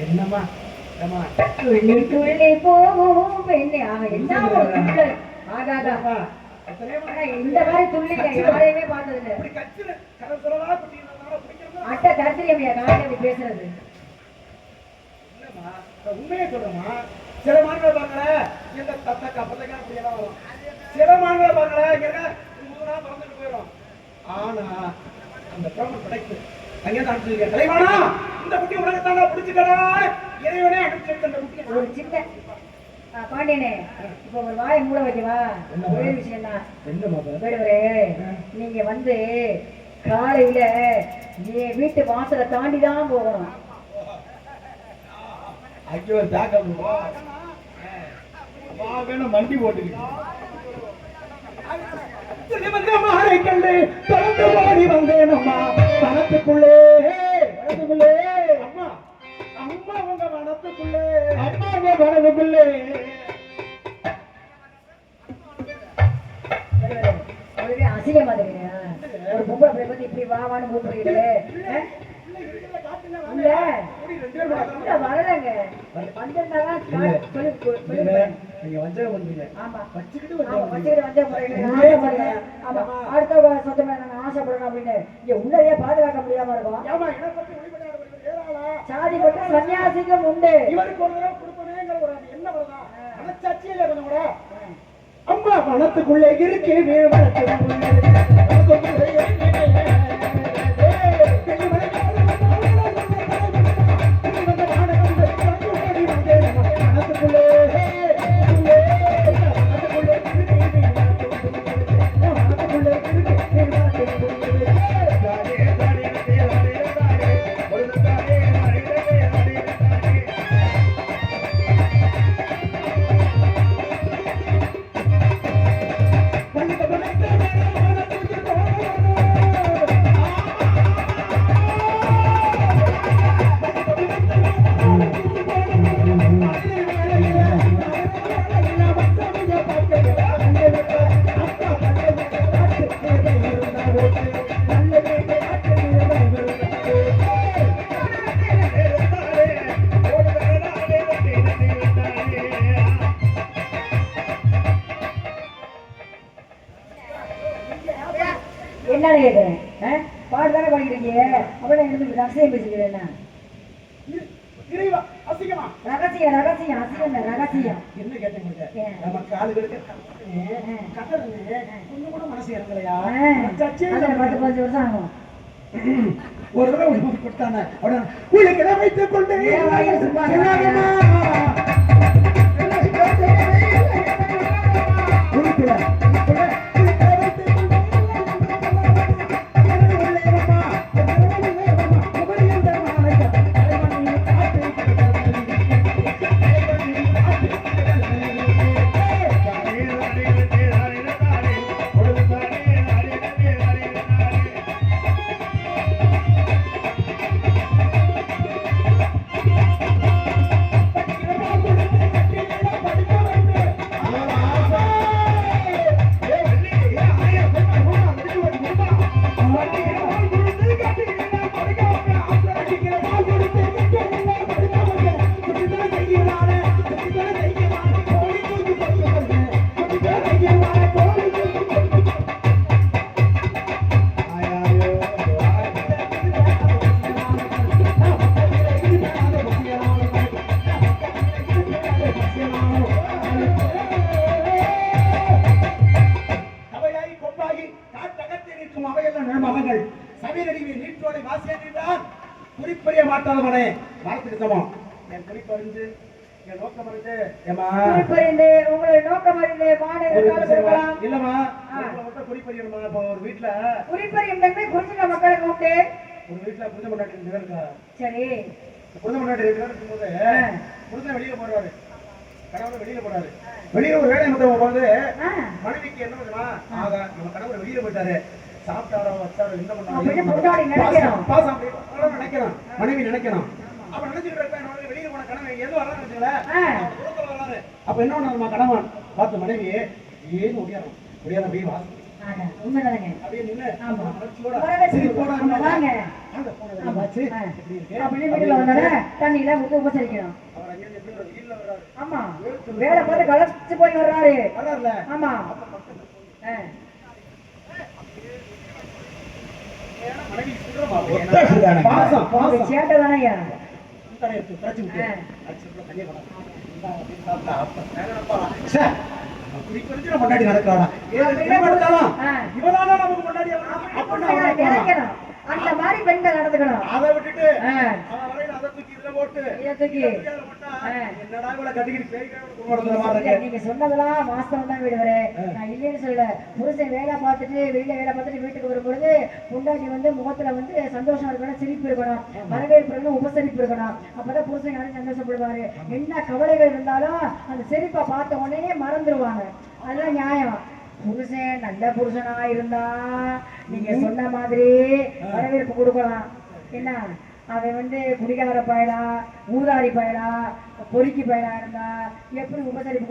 என்னம்மா துள்ளி போகும் பெண்ணே என்ன ஆகாதா இந்த மாதிரி துள்ளி யாரையுமே பார்த்தது அட்டை தரிசிலியா காலையில பேசுறது உண்மையை சொல்றமா சில மாணவர்கள் பாக்கல இந்த தத்தக்கா பத்தக்கா அப்படி எல்லாம் வரும் சில மாணவர்கள் பாக்கல முதலா பறந்துட்டு போயிடும் ஆனா அந்த பிரம்மன் படைப்பு அங்கே தான் அனுப்பிச்சிருக்க தலைவானா இந்த குட்டி உலகத்தாங்க பிடிச்சுக்கடா இறைவனே அனுப்பிச்சிருக்க அந்த குட்டி ஒரு சின்ன பாண்டியனே இப்ப ஒரு வாயை மூட வைக்கவா ஒரே விஷயம் தான் நீங்க வந்து காலையில என் வீட்டு வாசலை தாண்டி தான் போகணும். ஐயோ மண்டி போட்டுக்கிட்டு வந்தேனம்மா பணத்துக்குள்ளே அம்மா அம்மா உங்க பணத்துக்குள்ளே அம்மா உங்க பணத்துக்குள்ளே அசிங்கமா தெரியுங்க ஒரு பொம்பளை பிள்ளை பத்தி இப்படி வாவான்னு கூப்பிடுறீங்களே வரலங்க வந்திருந்தாதான் அடுத்த சொந்தமே நாங்க ஆசைப்படணும் அப்படின்னு இங்க உள்ளதையே பாதுகாக்க முடியாம இருக்கும். சாதி பட்டு சன்னியாசிக்கும் உண்டு. அம்மா பணத்துக்குள்ளே இருக்கு என்ன கேட்கிறேன் பாடுதானே படிக்கிறீங்க அப்படின்னா எனக்கு ரகசியம் பேசிக்கிறேன் ரகசியம் ரகசியம் அசியம் ரகசியம் என்ன கேட்டேன் நம்ம காலுகளுக்கு கொஞ்சம் கூட மனசு இறங்கலையா 10-15 வருஷம் ஆகும். ஒரு தடவை கொடுத்தானே உனக்கு வைத்துக் கொண்டு குறிப்பறிய மாட்டாதவனே வார்த்தைக்கு சமம் என் குறிப்பறிந்து என் நோக்கம் அறிந்து உங்களை நோக்கம் அறிந்து இல்லம்மா மட்டும் குறிப்பறியணுமா இப்போ ஒரு வீட்டுல குறிப்பறியும் தன்மை புரிஞ்சுக்க மக்களுக்கு உண்டு. ஒரு வீட்டுல புரிஞ்ச கொண்டாட்டி 2 பேர் இருக்கா. சரி புரிஞ்ச கொண்டாட்டி 2 பேர் இருக்கும்போது புரிஞ்ச வெளியில போறாரு கணவர் வெளியில போறாரு. வெளியில ஒரு வேலை மட்டும் போகும்போது மனைவிக்கு என்ன பண்ணுமா நம்ம கணவர் வெளியில போயிட்டாரு சாப்பிட்டாரோ வச்சாரோ என்ன பண்ணாலும் நினைக்கிறான் மனைவி நினைக்கிறான். அப்ப நினைச்சுக்கிட்டு வெளியில போன கணவன் எது வரான்னு வச்சுங்களேன். அப்ப என்ன பண்ண கணவன் பார்த்து மனைவியே ஏன்னு ஒடியாரம் அப்படியே வாசல் ஆனா, உண்மைதானேங்க. அப்படியே நின்னு ஆமா. மகிழ்ச்சியோட வரவே சிரிப்போட ஆமா, இருந்தாங்க. வாங்க. வாங்க, போனது என்னாச்சு? எப்படி இருக்கு? அப்படின்னு வீட்டுல வந்தோடனே தண்ணியில ஊத்தி உபசரிக்கணும். அவர் அங்கேயிருந்து எப்படி ஒரு வெயில்ல வர்றாரு. ஆமா, வேலை பார்த்து களைச்சு போய் வர்றாரு. வர்றாருல. ஆமா. அப்ப பக்கத்துல போய் ஆ. ஏன்னா மனைவி சுடுறமா. பாசம், அது பாசம். சேட்டை தானேயா? தண்ணி எடுத்து கரைச்சு விட்டு. ஆ. அடிச்சுக்குள்ள தண்ணியை கொண்டாந்து. இந்தாங்க, அப்படின்னு சாப்பிட்டா, அப்ப வேணாம்ப்பா. ச்சே, அப்படி கொஞ்சம் முன்னாடி நடக்கிறாடா. என்ன எடுத்தாலும் ஆ. இவனால நமக்கு முன்னாடி அப்படின்னு அவன் நினைப்பானா? நினைக்கணும். அந்த மாதிரி பெண்கள் நடந்துக்கணும். அதை விட்டுட்டு ஆ. அவன் வரையில அதை தூக்கி இதுல போட்டு இதை தூக்கி. இதுல போட்டா, ஆ. என்னடா இவளை கட்டிக்கிட்டு பேய் கும்பிடுற மாதிரி இல்ல, இருக்கு. நீங்க சொன்னதெல்லாம் வாஸ்தவம் தான் விடுவரே. நான் இல்லைன்னு சொல்லல. புருஷன் வேலை பார்த்துட்டு வெளியில வேலை பார்த்துட்டு வீட்டுக்கு வரும்பொழுது பொண்டாட்டி வந்து முகத்துல வந்து சந்தோஷம் இருக்கணும், சிரிப்பு இருக்கணும், வரவேற்பு இருக்கணும், உபசரிப்பு இருக்கணும். அப்பதான் புருஷன் யாரும் சந்தோஷப்படுவாரு. என்ன கவலைகள் இருந்தாலும் அந்த சிரிப்பை பார்த்த உடனே மறந்துடுவாங்க. அதுதான் நியாயம். புருஷன் நல்ல புருஷனா இருந்தா நீங்க சொன்ன மாதிரி வரவேற்பு கொடுக்கலாம். என்ன அவன் வந்து குடிகார பயலா, ஊதாரி பயலா, பொறுக்கி பயலா இருந்தா எப்படி உபசரிப்பு